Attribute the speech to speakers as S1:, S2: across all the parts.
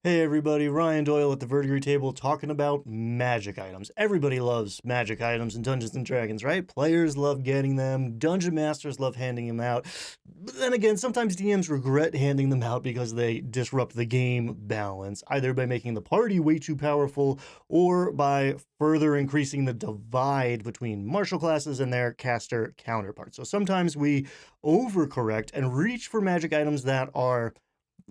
S1: Hey everybody, Ryan Doyle at the Verdigris table talking about magic items. Everybody loves magic items in Dungeons and Dragons, right? Players love getting them, dungeon masters love handing them out. But then again, sometimes DMs regret handing them out because they disrupt the game balance, either by making the party way too powerful or by further increasing the divide between martial classes and their caster counterparts. So sometimes we overcorrect and reach for magic items that are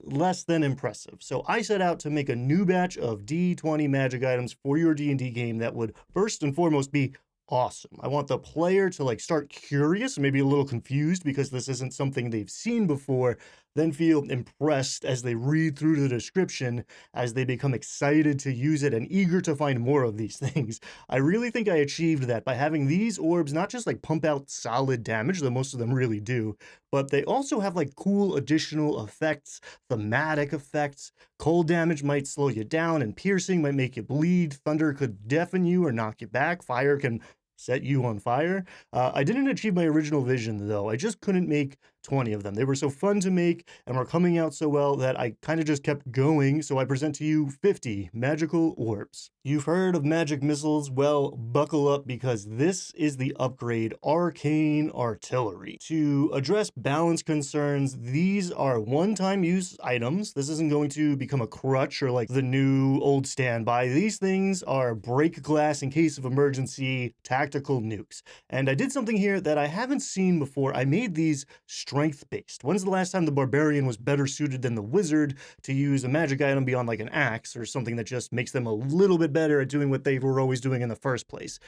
S1: less than impressive. So I set out to make a new batch of D20 magic items for your D&D game that would first and foremost be awesome. I want the player to start curious, maybe a little confused because this isn't something they've seen before, then feel impressed as they read through the description, as they become excited to use it and eager to find more of these things. I really think I achieved that by having these orbs not just pump out solid damage, though most of them really do, but they also have cool additional effects, thematic effects. Cold damage might slow you down, and piercing might make you bleed. Thunder could deafen you or knock you back. Fire can set you on fire. I didn't achieve my original vision, though. I just couldn't make 20 of them. They were so fun to make and were coming out so well that I kind of just kept going, so I present to you 50 magical orbs. You've heard of magic missiles? Well, buckle up because this is the upgrade Arcane Artillery. To address balance concerns, these are one-time use items. This isn't going to become a crutch or the new old standby. These things are break glass in case of emergency, tactical nukes. And I did something here that I haven't seen before. I made these strength-based. When's the last time the barbarian was better suited than the wizard to use a magic item beyond an axe or something that just makes them a little bit better at doing what they were always doing in the first place?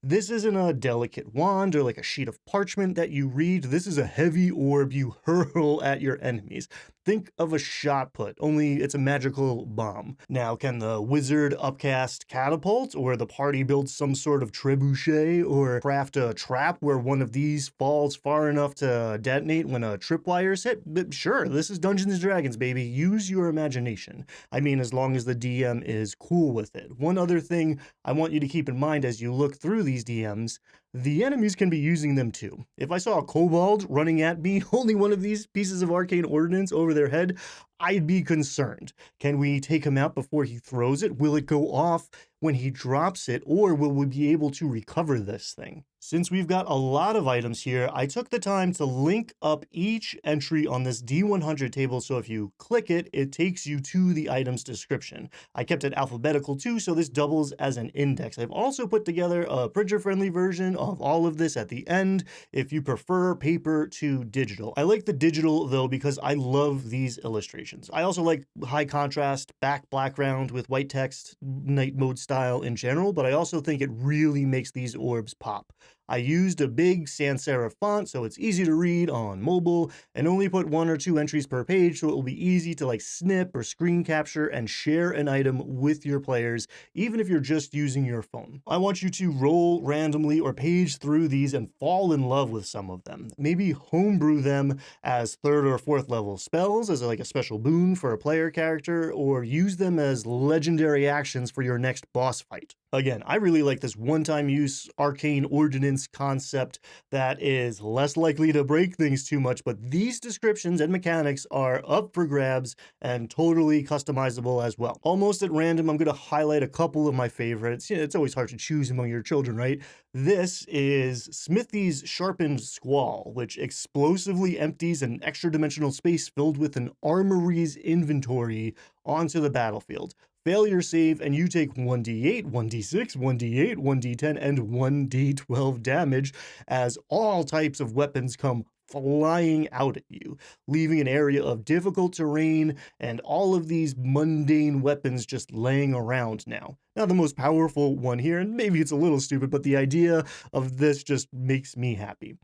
S1: This isn't a delicate wand or a sheet of parchment that you read. This is a heavy orb you hurl at your enemies. Think of a shot put, only it's a magical bomb. Now, can the wizard upcast catapult, or the party build some sort of trebuchet, or craft a trap where one of these falls far enough to detonate when a tripwire's hit? But sure, this is Dungeons and Dragons, baby. Use your imagination. I mean, as long as the DM is cool with it. One other thing I want you to keep in mind as you look through these DMs, the enemies can be using them too. If I saw a kobold running at me holding one of these pieces of arcane ordnance over their head, I'd be concerned. Can we take him out before he throws it? Will it go off when he drops it, or will we be able to recover this thing? Since we've got a lot of items here, I took the time to link up each entry on this D100 table, so if you click it, it takes you to the item's description. I kept it alphabetical too, so this doubles as an index. I've also put together a printer-friendly version of all of this at the end, if you prefer paper to digital. I like the digital, though, because I love these illustrations. I also like high contrast, background with white text, night mode style in general, but I also think it really makes these orbs pop. I used a big sans serif font so it's easy to read on mobile, and only put 1 or 2 entries per page so it will be easy to snip or screen capture and share an item with your players, even if you're just using your phone. I want you to roll randomly or page through these and fall in love with some of them. Maybe homebrew them as 3rd or 4th level spells as a special boon for a player character, or use them as legendary actions for your next boss fight. Again, I really like this one-time use arcane ordnance concept that is less likely to break things too much, but these descriptions and mechanics are up for grabs and totally customizable as well. Almost at random, I'm going to highlight a couple of my favorites. It's always hard to choose among your children, right? This is Smithy's Sharpened Squall, which explosively empties an extra-dimensional space filled with an armory's inventory onto the battlefield. Failure save, and you take 1d8, 1d6, 1d8, 1d10, and 1d12 damage as all types of weapons come flying out at you, leaving an area of difficult terrain and all of these mundane weapons just laying around now. Now, the most powerful one here, and maybe it's a little stupid, but the idea of this just makes me happy.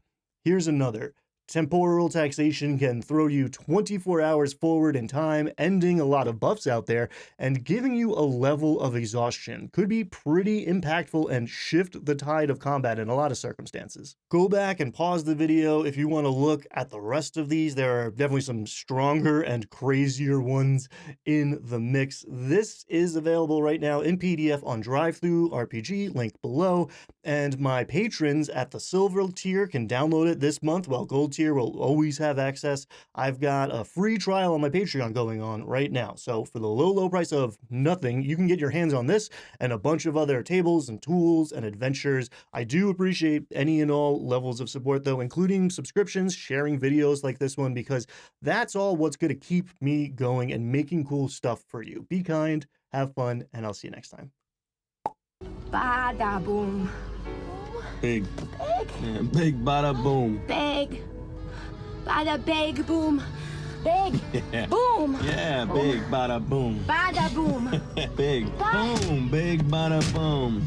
S1: Here's another. Temporal taxation can throw you 24 hours forward in time, ending a lot of buffs out there and giving you a level of exhaustion. Could be pretty impactful and shift the tide of combat in a lot of circumstances. Go back and pause the video if you want to look at the rest of these. There are definitely some stronger and crazier ones in the mix. This is available right now in PDF on DriveThru RPG, link below. And my patrons at the silver tier can download it this month, while gold tier will always have access. I've got a free trial on my Patreon going on right now. So for the low price of nothing, you can get your hands on this and a bunch of other tables and tools and adventures. I do appreciate any and all levels of support though, including subscriptions, sharing videos like this one, because that's all what's going to keep me going and making cool stuff for you. Be kind, have fun, and I'll see you next time.
S2: Bada boom.
S3: Big.
S2: Big.
S3: Yeah, big bada boom.
S2: Big. Bada big boom. Big.
S3: Yeah.
S2: Boom.
S3: Yeah, big bada boom.
S2: Bada boom.
S3: Big boom. Big bada boom.